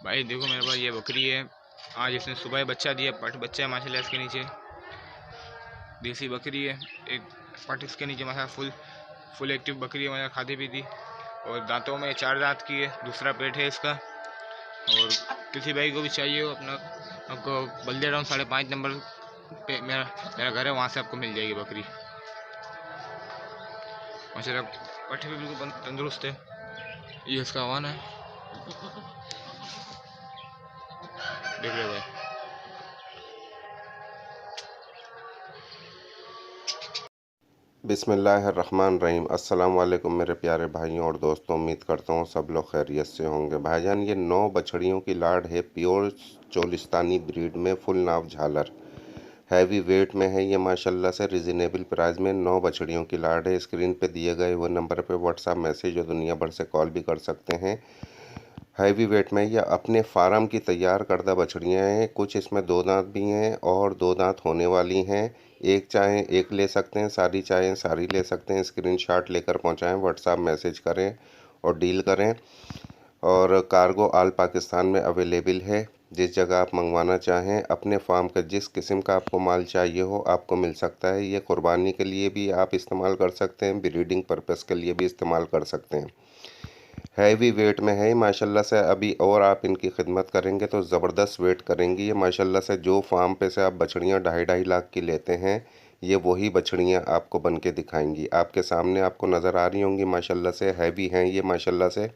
भाई देखो मेरे पास ये बकरी है। आज इसने सुबह बच्चा दिया, पट बच्चा है माशाल्लाह इसके नीचे। देसी बकरी है। एक पट इसके नीचे माशा फुल फुल एक्टिव बकरी है, माशा खाती पीती। और दांतों में 4 दांत की है, दूसरा पेट है इसका। और किसी भाई को भी चाहिए हो अपना, आपको बल्दे टाउन 5.5 नंबर पे मेरा मेरा घर है, वहाँ से आपको मिल जाएगी बकरी माशाल्लाह। पट्टे भी बिल्कुल तंदुरुस्त है। ये इसका आवान है, देख रहे हो भाई। बिस्मिल्लाहिर्रहमानिर्रहीम। अस्सलाम वालेकुम मेरे प्यारे भाइयों और दोस्तों, उम्मीद करता हूँ सब लोग खैरियत से होंगे। भाईजान ये 9 बछड़ियों की लाड है, प्योर चोलिस्तानी ब्रीड में, फुल नाव झालर, हैवी वेट में है ये माशाल्लाह से। रिजनेबल प्राइस में 9 बछड़ियों की लाड है। स्क्रीन पे दिए गए हुए नंबर पे व्हाट्सएप मैसेज और दुनिया भर से कॉल भी कर सकते हैं। हैवी वेट में या अपने फार्म की तैयार करदा बछड़ियाँ हैं। कुछ इसमें 2 दांत भी हैं और 2 दांत होने वाली हैं। एक चाहें एक ले सकते हैं, सारी चाहें सारी ले सकते हैं। स्क्रीनशॉट लेकर पहुंचाएं, व्हाट्सएप मैसेज करें और डील करें। और कार्गो ऑल पाकिस्तान में अवेलेबल है। जिस जगह आप मंगवाना चाहें, अपने फार्म का जिस किस्म का आपको माल चाहिए हो आपको मिल सकता है। ये कुर्बानी के लिए भी आप इस्तेमाल कर सकते हैं, ब्रीडिंग पर्पज़ के लिए भी इस्तेमाल कर सकते हैं। हैवी वेट में है माशाल्लाह से। अभी और आप इनकी खिदमत करेंगे तो ज़बरदस्त वेट करेंगी ये माशाल्लाह से। जो फार्म पे से आप बछड़ियाँ 2.5 लाख की लेते हैं, ये वही बछड़ियाँ आपको बन के दिखाएंगी। आपके सामने आपको नज़र आ रही होंगी माशाल्लाह से। हैवी हैं ये माशाल्लाह से।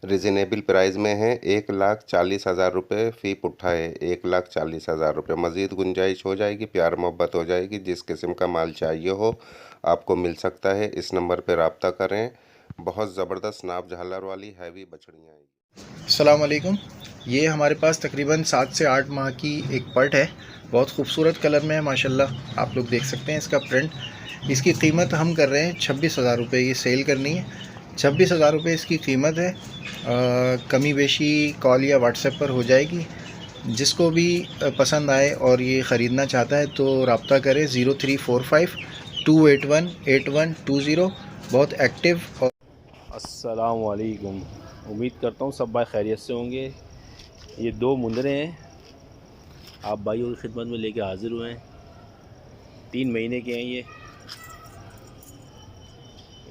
रिजनेबल प्राइस में है। 1,40,000 रुपये फ़ी पुट्ठा है। 1,40,000 रुपये। मज़ीद गुंजाइश हो जाएगी, प्यार मोहब्बत हो जाएगी। जिस किस्म का माल चाहिए हो आपको मिल सकता है। इस नंबर पर रब्ता करें। बहुत ज़बरदस्त नाप झालर वाली हैवी बछड़ियाँ हैं। अस्सलाम वालेकुम। ये हमारे पास तकरीबन 7 से 8 माह की एक पट है। बहुत खूबसूरत कलर में है माशाल्लाह, आप लोग देख सकते हैं इसका प्रिंट। इसकी कीमत हम कर रहे हैं 26,000 रुपये। ये सेल करनी है, 26,000 रुपये इसकी कीमत है। कमी बेशी कॉल या व्हाट्सएप पर हो जाएगी। जिसको भी पसंद आए और ये ख़रीदना चाहता है तो रब्ता करें 0345 281 8120। बहुत एक्टिव। और अस्सलाम वालेकुम। उम्मीद करता हूँ सब भाई खैरियत से होंगे। ये 2 मुंदरे हैं, आप भाइयों की खिदमत में लेके हाज़िर हुए हैं। 3 महीने के हैं ये।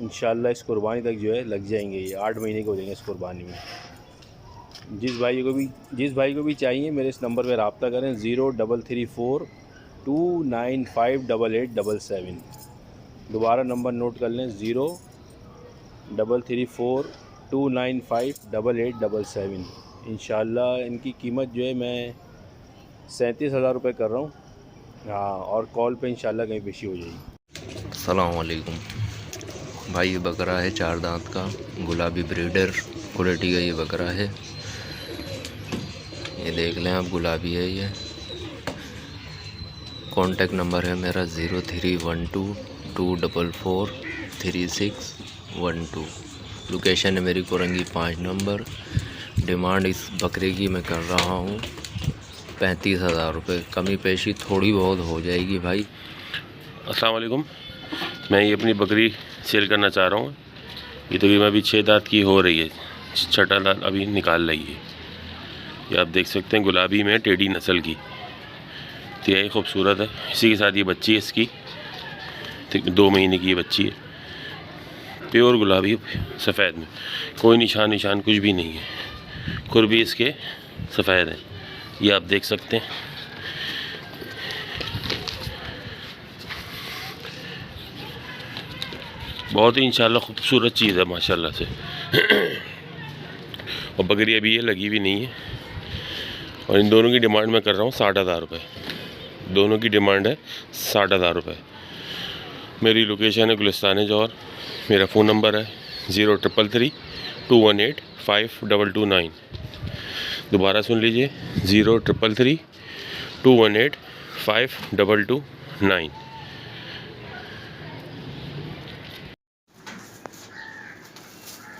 इंशाल्लाह इस कुर्बानी तक जो है लग जाएंगे। ये 8 महीने के हो जाएंगे इस कुर्बानी में। जिस भाई को भी चाहिए मेरे इस नंबर पर रब्ता करें 0334 2958877। दोबारा नंबर नोट कर लें 0334 2958877। इंशाल्लाह इनकी कीमत जो है मैं 37,000 रुपये कर रहा हूँ। हाँ, और कॉल पे इंशाल्लाह कहीं पेशी हो जाएगी। अस्सलाम वालेकुम भाई। ये बकरा है 4 दांत का, गुलाबी ब्रीडर क्वालिटी का ये बकरा है। ये देख लें आप, गुलाबी है ये। कॉन्टेक्ट नंबर है मेरा 0312244312। लोकेशन है मेरी कोरंगी 5 नंबर। डिमांड इस बकरे की मैं कर रहा हूँ 35,000 रुपये। कमी पेशी थोड़ी बहुत हो जाएगी भाई। अस्सलाम वालेकुम। मैं ये अपनी बकरी सेल करना चाह रहा हूँ। ये तकरीबन अभी 6 दांत की हो रही है, 6ठा दांत अभी निकाल रही है। ये आप देख सकते हैं, गुलाबी में टेडी नस्ल की, तो यही खूबसूरत है। इसी के साथ ये बच्ची है इसकी, 2 महीने की ये बच्ची है। प्योर गुलाबी सफ़ेद में, कोई निशान कुछ भी नहीं है। खुर भी इसके सफ़ेद है, ये आप देख सकते हैं। बहुत ही इंशाल्लाह खूबसूरत चीज़ है माशाल्लाह से। और बकरी अभी ये लगी भी नहीं है। और इन दोनों की डिमांड मैं कर रहा हूँ 60,000 रुपये। दोनों की डिमांड है 60,000 रुपये। मेरी लोकेशन है गुलिस्तान जौहर। मेरा फ़ोन नंबर है 0333 218 5229। दोबारा सुन लीजिए 0333 218 5229।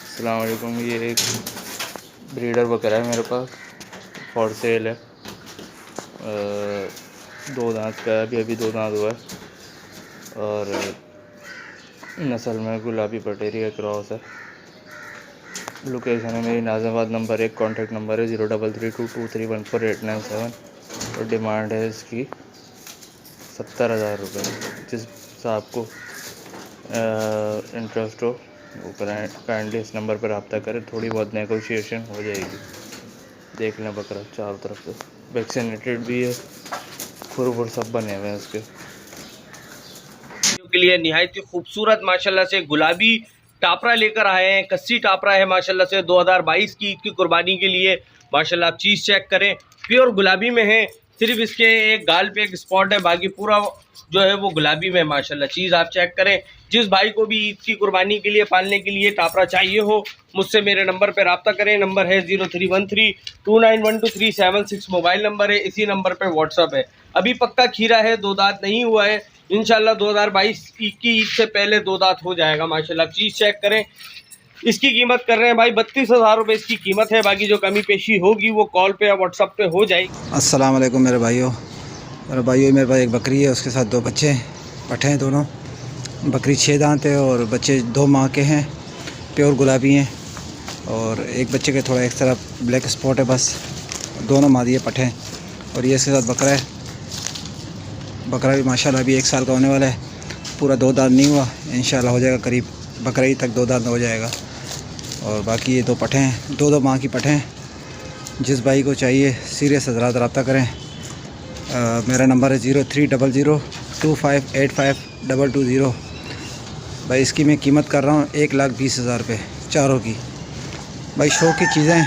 अस्सलाम वालेकुम। ये एक ब्रीडर बकरा है मेरे पास, फॉर सेल है। 2 दांत का है, अभी 2 दांत हुआ है। और नस्ल में गुलाबी पटेरी का क्रॉस है। लोकेशन है मेरी नाज़िमाबाद, नंबर 1 कॉन्टैक्ट नंबर है 0332231489 और डिमांड है इसकी 70,000 रुपये। जिस साहब को इंटरेस्ट हो वो काइंडली इस नंबर पर रब्ता करें, थोड़ी बहुत नेगोशिएशन हो जाएगी। देख लें बकरा चारों तरफ से वैक्सीनेटेड भी है, खुर सब बने हुए हैं उसके के लिए। निहायत ही खूबसूरत माशाल्लाह से गुलाबी टापरा लेकर आए हैं, कस्सी टापरा है माशाल्लाह से 2022 की ईद की कुर्बानी के लिए। माशाल्लाह आप चीज़ चेक करें, प्योर गुलाबी में है, सिर्फ इसके एक गाल पे एक स्पॉट है, बाकी पूरा जो है वो गुलाबी में माशाल्लाह। चीज़ आप चेक करें। जिस भाई को भी ईद की कुर्बानी के लिए पालने के लिए टापरा चाहिए हो, मुझसे मेरे नंबर पर रब्ता करें। नंबर है 0313291237 मोबाइल नंबर है, इसी नंबर पर व्हाट्सअप है। अभी पक्का खीरा है, 2 दांत नहीं हुआ है, इंशाल्लाह 2022 की ईद से पहले 2 दांत हो जाएगा माशाल्लाह। चीज़ चेक करें। इसकी कीमत कर रहे हैं भाई 32,000 रुपये इसकी कीमत है, बाकी जो कमी पेशी होगी वो कॉल पे या व्हाट्सअप पे हो जाएगी। अस्सलाम वालेकुम मेरे भाइयों, मेरे पास एक बकरी है, उसके साथ 2 बच्चे पठे हैं दोनों। बकरी 6 दांत है और बच्चे 2 माह के हैं, प्योर गुलाबी हैं और एक बच्चे के थोड़ा एक तरफ ब्लैक स्पॉट है बस। दोनों मादी पठे हैं और ये इसके साथ बकरा है। बकरा भी माशाल्लाह अभी 1 साल का होने वाला है, पूरा 2 दांत नहीं हुआ, इंशाल्लाह हो जाएगा करीब बकरीद तक 2 दांत हो जाएगा। और बाकी ये 2 पठे हैं, 2 माह की पठे हैं। जिस भाई को चाहिए सीरियस हज़रात रब्ता करें। मेरा नंबर है 030025852220। भाई इसकी मैं कीमत कर रहा हूँ 1,20,000 रुपये चारों की। भाई शौक़ की चीज़ें,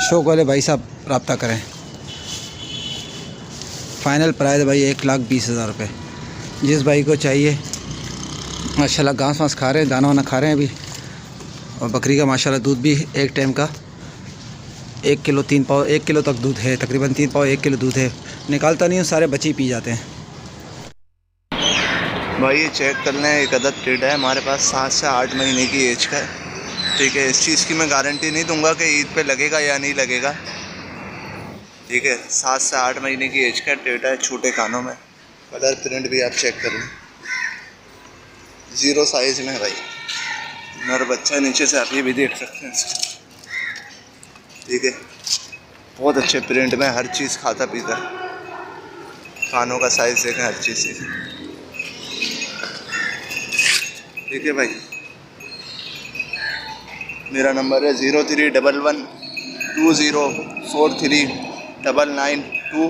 शौक़ वाले भाई साहब रब्ता करें। फ़ाइनल प्राइस भाई 1,20,000 रुपये। जिस भाई को चाहिए माशाल्लाह घास वास खा रहे हैं, दाना वाना खा रहे हैं अभी। और बकरी का माशाल्लाह दूध भी एक टाइम का 1 किलो 3 पाव 1 किलो तक दूध है, तकरीबन 3 पाव 1 किलो दूध है। निकालता नहीं हूँ, सारे बच्चे ही पी जाते हैं। भाई ये चेक कर लें, एक अदद टेढ़ा है हमारे पास, 7 से 8 महीने की एज का है। ठीक है, इस चीज़ की मैं गारंटी नहीं दूंगा कि ईद पे लगेगा या नहीं लगेगा। ठीक है, 7 से 8 महीने की एज का टेढ़ा है, छोटे कानों में, कलर प्रिंट भी आप चेक कर लें, 0 साइज़ में है भाई। मेरा बच्चा नीचे से आप ये भी देख सकते हैं इसको। ठीक है, बहुत अच्छे प्रिंट में, हर चीज़ खाता पीता है। कानों का साइज़ देखें, हर चीज़ देखें। ठीक है भाई, मेरा नंबर है 031120439992।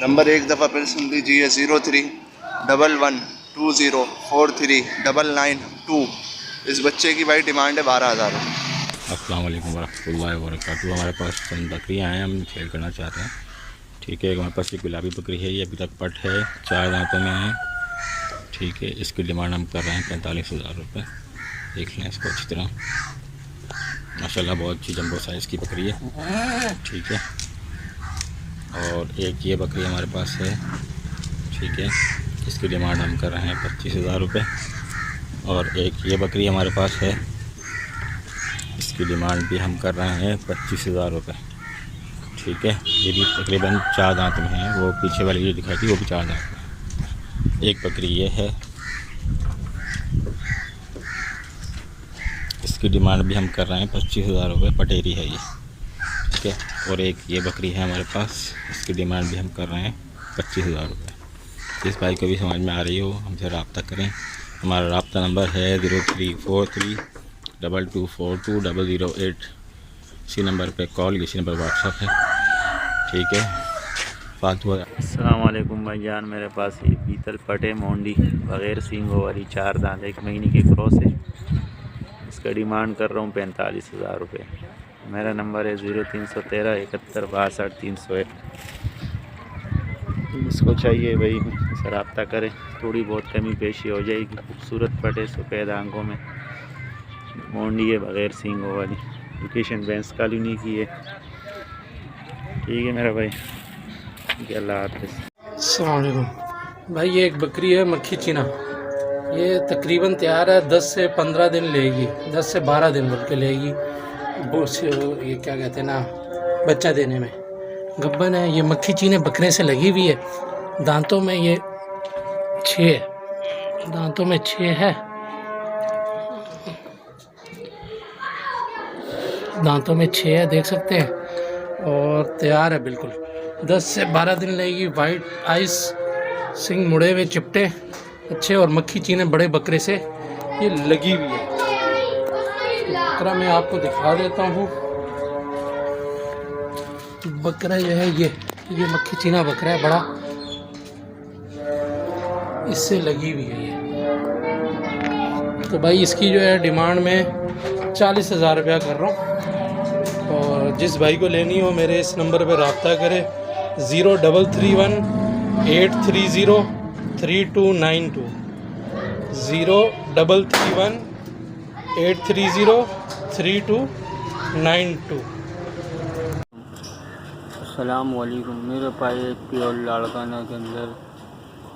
नंबर एक दफ़ा फिर सुन लीजिए, 031120439992। इस बच्चे की भाई डिमांड है 12,000 रुपये। अस्सलाम वालेकुम वरहमतुल्लाहि वबरकातुहू। हमारे पास चंद बकरियाँ हैं, हम सेल करना चाहते हैं। ठीक है, हमारे पास ये गुलाबी बकरी है, ये अभी तक पट है, 4 दांतों में है। ठीक है, इसकी डिमांड हम कर रहे हैं 45,000 रुपये। देख लें इसको अच्छी तरह, माशाल्लाह बहुत अच्छी जंबो साइज़ की बकरी है। ठीक है, और एक ये बकरी हमारे पास है। ठीक है, इसकी डिमांड हम कर रहे हैं 25,000 रुपये। और एक ये बकरी हमारे पास है, इसकी डिमांड भी हम कर रहे हैं 25,000 रुपये। ठीक है, ये भी तकरीबन 4 दांत में है, वो पीछे वाली ये दिखाई थी वो भी 4 दांत में। एक बकरी ये है, इसकी डिमांड भी हम कर रहे हैं 25,000 रुपये, पटेरी है ये। ठीक है, और एक ये बकरी है हमारे पास, इसकी डिमांड भी हम कर रहे हैं 25,000 रुपये। जिस भाई को भी समझ में आ रही हो हमसे रब्ता करें। हमारा रब्ता नंबर है 0343224208। इसी नंबर पे कॉल, इसी नंबर व्हाट्सअप है। ठीक है, फालतू। अस्सलाम वालेकुम भाईजान, मेरे पास ये पीतल पटे मोंडी बग़ैर सींगों वाली 4 दांत 1 महीने की क्रॉस है। इसका डिमांड कर रहा हूँ 45,000 रुपये। मेरा नंबर है 0313 71 62 301। इसको चाहिए भाई इससे रब्ता करें, थोड़ी बहुत कमी पेशी हो जाएगी। खूबसूरत पटे, सफ़ेद आंखों में, मोंडी है बग़ैर सींगों वाली। लोकेशन बैंस कॉलोनी की है। ठीक है मेरा भाई, अल्लाह हाफ़िज़। अस्सलाम वालेकुम भाई, ये एक बकरी है मक्खी चीना, ये तकरीबन तैयार है, 10 से 15 दिन लेगी, 10 से 12 दिन बल्कि लेगी। ये क्या कहते हैं ना, बच्चा देने में। गब्बन है, ये मक्खी चीने बकरे से लगी हुई है। दांतों में ये 6 है, दांतों में 6 है। दांतों में 6 है, देख सकते हैं, और तैयार है बिल्कुल। 10 से 12 दिन लगेगी। वाइट आइस, सिंग मुड़े हुए चिपटे अच्छे, और मक्खी चीने बड़े बकरे से ये लगी हुई है। बकरा मैं आपको दिखा देता हूँ। बकरा जो है ये मक्खी चीना बकरा है बड़ा, इससे लगी हुई है ये। तो भाई इसकी जो है डिमांड में 40,000 रुपया कर रहा हूँ, और जिस भाई को लेनी हो मेरे इस नंबर पे रब्ता करे 0331-830-3292 0331-830-3292। अस्सलाम वालेकुम। मेरे पास एक प्योर लाड़काना के अंदर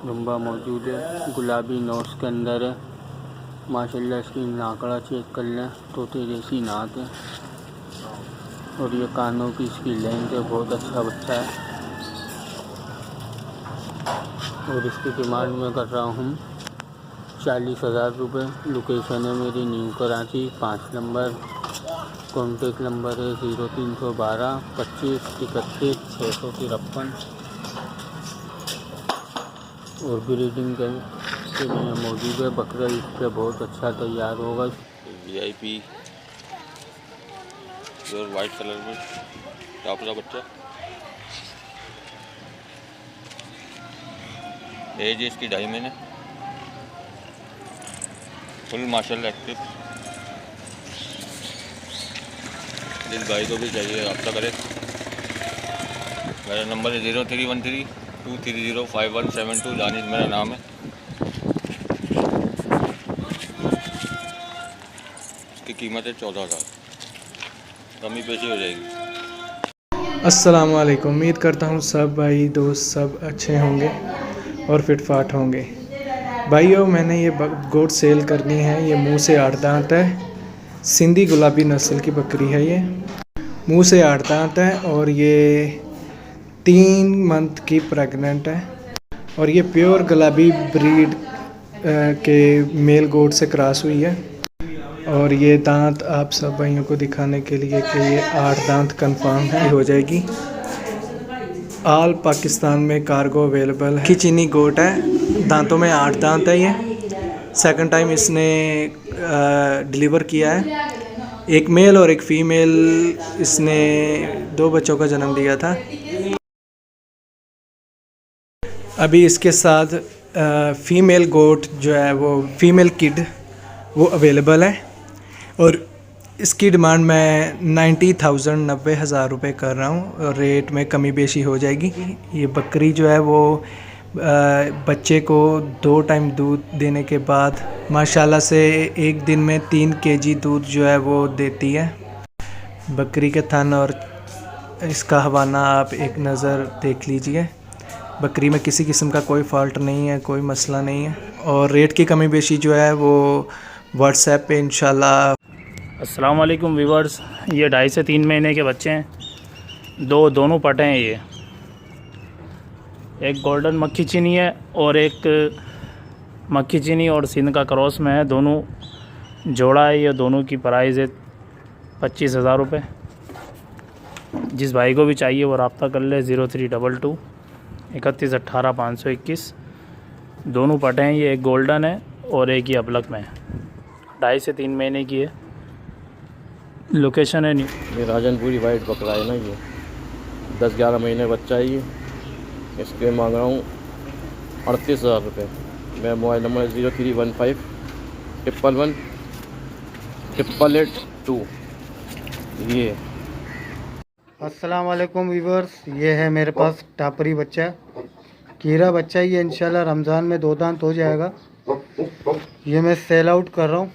जुम्बा मौजूद है, गुलाबी नोट्स के अंदर है माशाल्लाह। इसकी नाकड़ा चेक कर लें, तोते जैसी नाक है, और ये कानों की इसकी लेंथ है, बहुत अच्छा बच्चा है। और इसकी डिमांड में कर रहा हूँ 40,000 रुपये। लोकेशन है मेरी new Karachi 5 number. Contact number है 0312 25 31 653। और ब्रीडिंग के लिए मौजूद है बकरा, इस पर बहुत अच्छा तैयार होगा। VIP प्योर वाइट कलर में टापरा बच्चा। एज इसकी 2.5 महीने। फुल माशाल्लाह एक्टिव। जिस भाई को भी चाहिए रब्ता करें। मेरा नंबर है 0313-230-5172। दानिश मेरा नाम है। इसकी कीमत है 14,000। कमी पेशी हो जाएगी। अस्सलाम वालेकुम। उम्मीद करता हूँ सब भाई दोस्त सब अच्छे होंगे और फिटफाट होंगे। भाइयों, मैंने ये गोट सेल करनी है। ये मुंह से 8 दांत है, सिंधी गुलाबी नस्ल की बकरी है। ये मुंह से 8 दांत है, और ये 3 मंथ की प्रेग्नेंट है, और ये प्योर गुलाबी ब्रीड के मेल गोट से क्रॉस हुई है। और ये दांत आप सब भाइयों को दिखाने के लिए कि ये 8 दांत कंफर्म है, हो जाएगी। ऑल पाकिस्तान में कार्गो अवेलेबल है। चीनी गोट है, दांतों में 8 दांत है। ये सेकंड टाइम इसने डिलीवर किया है। एक मेल और एक फ़ीमेल, इसने 2 बच्चों का जन्म दिया था। अभी इसके साथ फ़ीमेल गोट जो है वो फ़ीमेल किड वो अवेलेबल है, और इसकी डिमांड मैं 90,000 रुपये कर रहा हूँ, और रेट में कमी बेशी हो जाएगी। ये बकरी जो है वो बच्चे को 2 टाइम दूध देने के बाद माशाल्लाह से एक दिन में 3 kg दूध जो है वो देती है। बकरी के थन और इसका हवाना आप एक नज़र देख लीजिए। बकरी में किसी किस्म का कोई फ़ॉल्ट नहीं है, कोई मसला नहीं है, और रेट की कमी बेशी जो है वो व्हाट्सएप पे इंशाल्लाह। अस्सलाम वालेकुम व्यूअर्स। ये 2.5 से 3 महीने के बच्चे हैं, दोनों पटे हैं। ये एक गोल्डन मक्खी चीनी है और एक मक्खी चीनी और सिंध का क्रॉस में है, दोनों जोड़ा है। ये दोनों की प्राइस है 25,000 रुपये। जिस भाई को भी चाहिए वो रब्ता कर ले 0322 31 18 521। दोनों पटे हैं, ये एक गोल्डन है और एक ही अबलक में है। 2.5 से 3 महीने की है। लोकेशन है ये राजनपुरी वाइट बकरा है ना, ये 10-11 महीने बच्चा है। ये इसके मांग रहा हूँ 38,000 रुपये। मेरा मोबाइल नंबर 0315 111 882। ये अस्सलाम वालेकुम व्यूअर्स, ये है मेरे पास टापरी बच्चा, कीरा बच्चा। ये इंशाल्लाह रमज़ान में 2 दांत हो जाएगा। ये मैं सेल आउट कर रहा हूँ।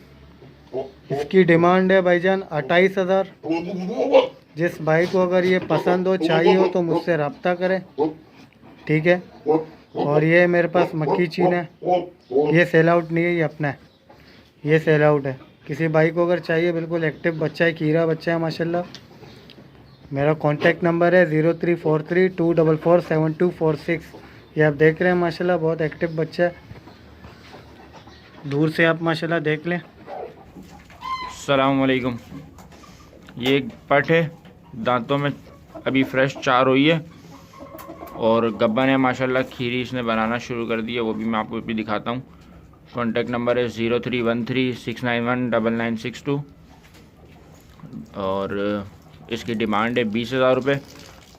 इसकी डिमांड है भाईजान 28,000। जिस भाई को अगर ये पसंद हो, चाहिए हो, तो मुझसे रब्ता करें, ठीक है। और ये मेरे पास मक्खी चीन है, ये सेल आउट नहीं है, ये अपना है, ये सेल आउट है। किसी भाई को अगर चाहिए, बिल्कुल एक्टिव बच्चा है, कीरा बच्चा है माशाल्लाह। मेरा कॉन्टैक्ट नंबर है 0343-244-7246। ये आप देख रहे हैं माशाल्लाह, बहुत एक्टिव बच्चा है। दूर से आप माशाल्लाह देख लें। अस्सलाम वालेकुम। ये एक पट है, दांतों में अभी फ्रेश चार हुई है और गब्बा ने माशाल्लाह खीरी इसने बनाना शुरू कर दी है, वो भी मैं आपको भी दिखाता हूँ। कॉन्टैक्ट नंबर है 0313691962 और इसकी डिमांड है 20,000 रुपये।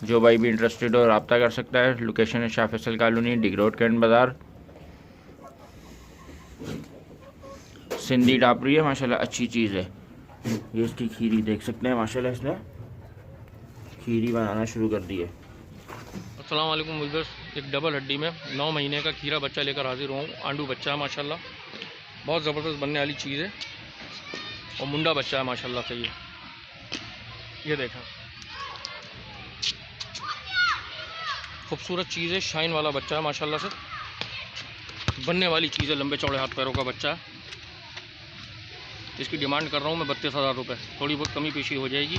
जो भाई भी इंटरेस्टेड हो रब्ता कर सकता है। लोकेशन है शाह फैसल कॉलोनी, डिग रोड, कैंट बाज़ार, सिंधी टापरी है। माशाल्लाह अच्छी चीज़ है। ये इसकी खीरी देख सकते हैं, माशाल्लाह इसने खीरी बनाना शुरू कर दी है। अस्सलाम वालेकुम व्यूअर्स, एक डबल हड्डी में 9 महीने का खीरा बच्चा लेकर हाजिर हुआ हूँ। आंडू बच्चा है माशाल्लाह, बहुत ज़बरदस्त बनने वाली चीज़ है और मुंडा बच्चा है माशाल्लाह से। ये देखा खूबसूरत चीज़ है, शाइन वाला बच्चा है माशाल्लाह से, बनने वाली चीज़ है। लंबे चौड़े हाथ पैरों का बच्चा है। इसकी डिमांड कर रहा हूँ मैं 32,000 रुपये। थोड़ी बहुत कमी पेशी हो जाएगी।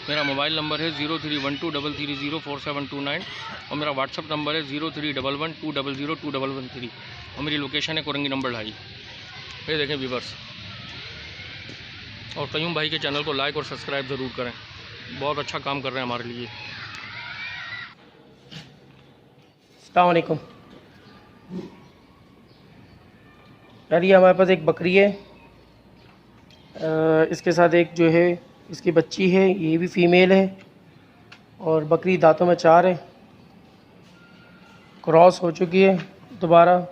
मेरा मोबाइल नंबर है 031233047229 और मेरा व्हाट्सअप नंबर है 0311200213 और मेरी लोकेशन है कोरंगी नंबर 2.5। ये देखें व्यूअर्स, और कयूम भाई के चैनल को लाइक और सब्सक्राइब ज़रूर करें, बहुत अच्छा काम कर रहे हैं हमारे लिए। अस्सलाम वालेकुम यार, ये हमारे पास एक बकरी है, इसके साथ एक जो है इसकी बच्ची है, ये भी फीमेल है और बकरी दांतों में 4 है, क्रॉस हो चुकी है, दोबारा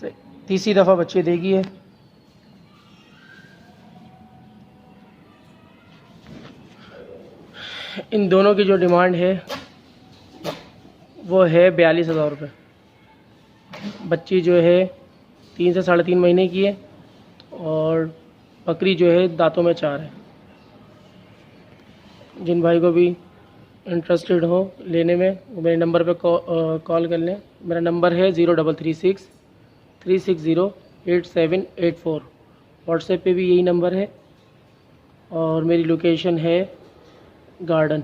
से तीसरी दफ़ा बच्चे देगी है। इन दोनों की जो डिमांड है वो है 42,000 रुपये। बच्ची जो है 3 से 3.5 महीने की है और बकरी जो है दांतों में 4 है। जिन भाई को भी इंटरेस्टेड हो लेने में वो मेरे नंबर पे कॉल कर लें। मेरा नंबर है 0336 व्हाट्सएप पे भी यही नंबर है और मेरी लोकेशन है गार्डन।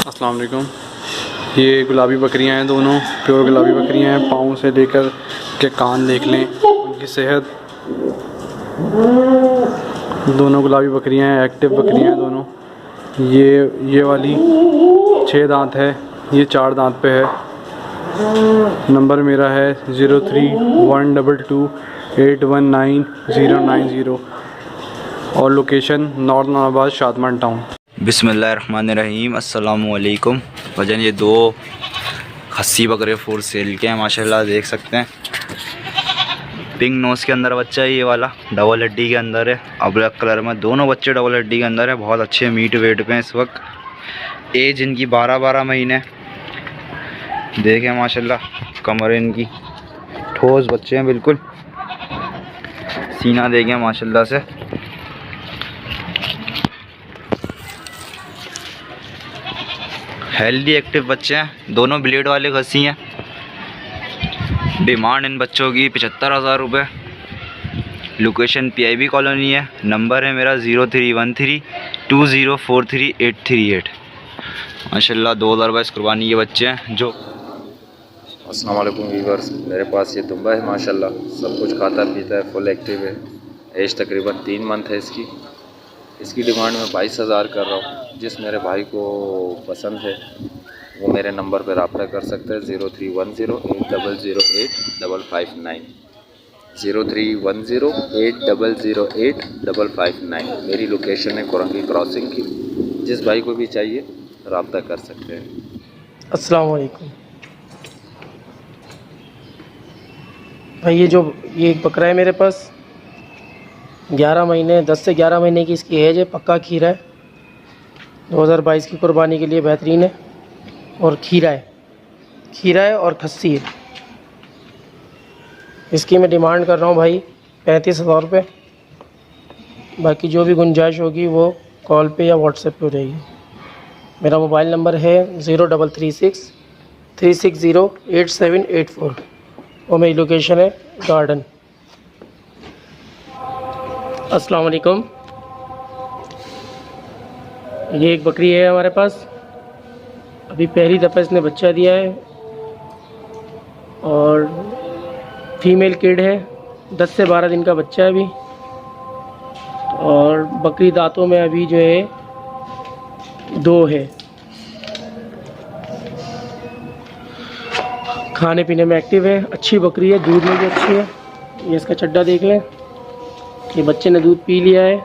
अस्सलाम वालेकुम। ये गुलाबी बकरियां हैं, दोनों प्योर गुलाबी बकरियां हैं। पाँव से लेकर के कान देख लें, उनकी सेहत। दोनों गुलाबी बकरियां हैं, एक्टिव बकरियां हैं दोनों। ये वाली 6 दांत है, ये 4 दांत पे है। नंबर मेरा है 0312281990 और लोकेशन नॉर्थ नाबाद शादमान टाउन। बिस्मिल्लाहिर्रहमानिर्रहीम। अस्सलामुअलैकुम। वजन ये 2 खस्सी बकरे फॉर सेल के हैं माशाल्लाह, देख सकते हैं। पिंक नोज़ के अंदर बच्चा है, ये वाला डबल हड्डी के अंदर है, और ब्लैक कलर में। दोनों बच्चे डबल हड्डी के अंदर है, बहुत अच्छे मीट वेट पे हैं इस वक्त। एज इनकी 12 महीने। देखें माशाल्लाह, कमर इनकी ठोस बच्चे हैं बिल्कुल। सीना देखें माशाल्लाह से। हेल्दी एक्टिव बच्चे हैं, दोनों ब्लेड वाले खस्सी हैं। डिमांड इन बच्चों की 75,000 रुपये। लोकेशन PIB कॉलोनी है। नंबर है मेरा 031320433838। माशाल्लाह 2022 कुर्बानी के बच्चे हैं जो। अस्सलाम वालेकुम व्यूअर्स, मेरे पास ये दुम्बा है माशाल्लाह, सब कुछ खाता पीता है, फुल एक्टिव है। एज तकरीबन 3 मंथ है इसकी। इसकी डिमांड मैं 22,000 कर रहा हूँ। जिस मेरे भाई को पसंद है वो मेरे नंबर पर रब्ता कर सकते हैं 0310808559 0310808559। मेरी लोकेशन है कोरंगी क्रॉसिंग की। जिस भाई को भी चाहिए रब्ता कर सकते हैं। अस्सलाम वालेकुम भाई, ये एक बकरा है मेरे पास, 11 महीने 10 से 11 महीने की इसकी एज है। पक्का खीरा है, 2022 की कुर्बानी के लिए बेहतरीन है और खीरा है और खस्सी है। इसकी मैं डिमांड कर रहा हूँ भाई 35,000 रुपये। बाकी जो भी गुंजाइश होगी वो कॉल पे या व्हाट्सएप पे हो जाएगी। मेरा मोबाइल नंबर है 0336 और मेरी लोकेशन है गार्डन। अस्सलाम वालेकुम। ये एक बकरी है हमारे पास, अभी पहली दफ़ा इसने बच्चा दिया है और फीमेल किड है। 10 से 12 दिन का बच्चा है अभी। और बकरी दांतों में अभी जो है 2 है। खाने पीने में एक्टिव है, अच्छी बकरी है, दूध में भी अच्छी है। ये इसका चड्डा देख लें, ये बच्चे ने दूध पी लिया है।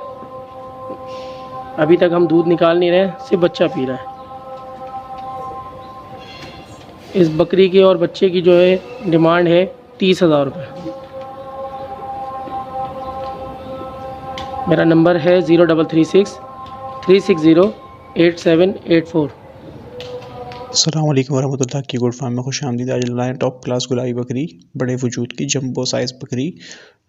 अभी तक हम दूध निकाल नहीं रहे, सिर्फ बच्चा पी रहा है। इस बकरी की और बच्चे की जो है डिमांड है 30,000 रुपये। मेरा नंबर है 0336 360 8784। अस्सलाम वालेकुम वरहमतुल्लाह की गुड फार्म में खुश आमदीद। आज लाए टॉप क्लास गुलाबी बकरी, बड़े वजूद की जंबो साइज़ बकरी,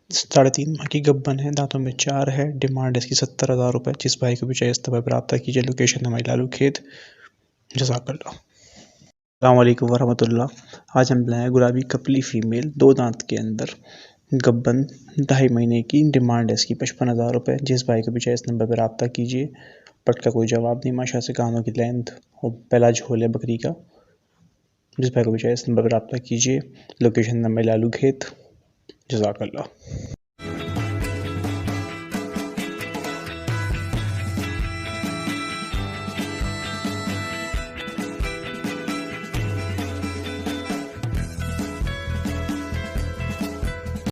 3.5 माह की गब्बन है, दांतों में 4 है। डिमांड इसकी 70,000 रुपये। जिस भाई को भी चाहिए इस तरह रब्ता कीजिए। लोकेशन हमारी लालू खेत, जज़ाकल्लाह। अस्सलाम वालेकुम वरहमतुल्लाह। आज हम लाए गुलाबी कपली फ़ीमेल, 2 दांत के अंदर, गब्बन, 2.5 महीने की। डिमांड है इसकी 55,000 रुपये। जिस भाई को भी चाहिए इस नंबर पर रब्ता कीजिए। पट का कोई जवाब नहीं, माशा से कानों की लेंथ और पहला झोल है बकरी का। जिस भाई को भी चाहिए इस नंबर पर रब्ता कीजिए। लोकेशन नंबर लालू खेत, जज़ाकल्लाह।